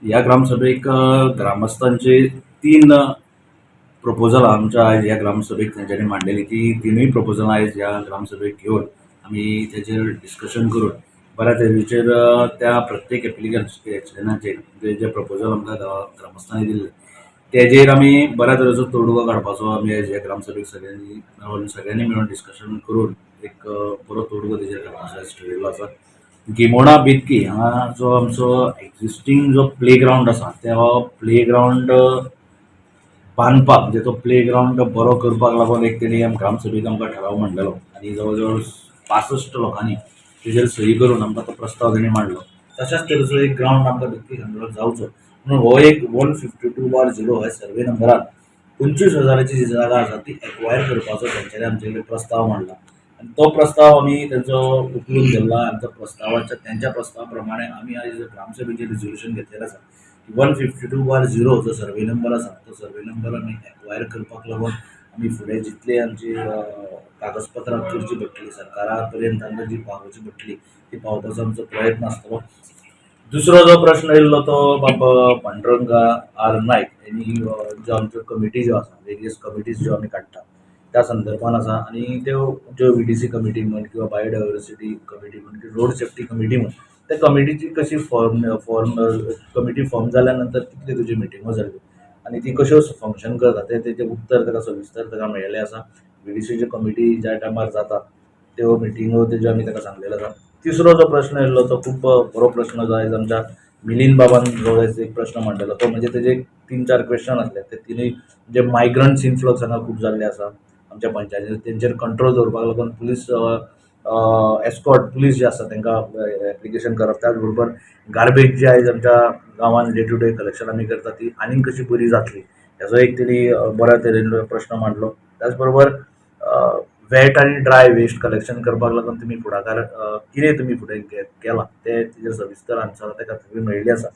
या ग्रामसभेक ग्रामस्थांचे तीन प्रपोजल आमच्या आज ह्या ग्रामसभेक तेंच्यांनी मांडलेली. ती तिनूय प्रपोजलां आयज ह्या ग्रामसभेक घेवन आमी तेचेर डिस्कशन करून बऱ्या तरेचेर त्या प्रत्येक एक्शनाचेर जे जे प्रपोजल आमकां ग्रामस्थांनी दिल्ले तेजेर आमी बऱ्या तरेचो तोडगो काडपाचो आमी आयज ह्या ग्रामसभेक सगळ्यांनी मेळून डिस्कशन करून एक बरो तोडगो तेजेर काडपाचो आयज थारायिल्लो आसा. गिमोणा बेतकी हांगा जो आमचो एक्झिस्टींग जो प्ले ग्रावंड आसा तो प्ले ग्रावंड बांदपाक म्हणजे तो प्ले ग्रावंड बरो करपाक लागून एक तेणी ग्रामसभेक आमकां ठराव मांडलेलो आनी जवळ जवळ 65 लोकांनी तेजेर सही करून आमकां तो प्रस्ताव तेणी मांडलो. तशाच तरेचो एक ग्रावंड आमकां बेतकी-खांडोळा जावचो म्हणून हो एक 152/0 ह्या सर्वे नंबरान 25,000ची जी जागा आसा ती एक्वायर करपाचो तेंच्यांनी आमचे कडेन प्रस्ताव मांडला आनी तो प्रस्ताव आमी तेंचो उखलून धरला आनी त्यांच्या प्रस्तावा प्रमाणे आमी आयज ग्रामसभेचेर रिजोल्युशन घेतलेलें आसा. 152/0 जो सर्वे नंबर आसा तो सर्वे नंबर आमी एक्वायर करपाक लागून आमी फुडें जितली आमची कागजपत्रां करची पडटली सरकारा पर्यंत आमकां जी पावोवची पडटली ती पावोवपाचो आमचो प्रयत्न आसतलो. दुसरो जो प्रश्न येयल्लो तो बाब पांडुरंगा आर नायक हेणी ज्यो आमच्यो कमिटी ज्यो आसा वेरियस कमिटीज ज्यो आमी काडटा त्या संदर्भान आसा आनी त्यो ज्यो व्हीडीसी कमिटी म्हण किंवा बायोडायवर्सिटी कमिटी म्हण किंवा रोड सेफ्टी कमिटी म्हण त्या कमिटीची कशी कमिटी फॉर्म जाल्या नंतर कितल्यो तुज्यो मिटिंगो जाल्यो आनी ती कश्यो फंक्शन करता तेजें उत्तर ताका सविस्तर ताका मेळिल्लें आसा. व्हीडीसीच्यो कमिटी ज्या टायमार जाता त्यो मिटिंगो तेज्यो आमी ताका सांगलेलो आसा. तिसरो जो प्रश्न येयल्लो तो खूब बरो प्रश्न जो आयज आमच्या मिलिंद बाबान जो एक प्रश्न मांडलेलो तो म्हणजे तेजे 3-4 क्वेश्चन आसले ते तिनूय जे मायग्रंट्स इन्फ्लक्स हांगा खूब जाल्ले आसा आमच्या पंचायतीन तेंचेर कंट्रोल दवरपाक लागून पुलीस एस्कॉर्ट पुलीस जे आसा तांकां एप्लिकेशन करप त्याच बरोबर गार्बेज जी आयज आमच्या गांवांत डे टू डे कलेक्शन आमी करता ती आनीक कशी बरी जातली हेजो एक तेणी बऱ्या तरेन प्रश्न मांडलो. त्याच बरोबर वेट आनी ड्राय वेस्ट कलेक्शन करपाक लागून तुमी फुडाकार कितें तुमी फुडें केलां ते तेजेर सविस्तर आन्सर ताका मेळिल्ली आसा.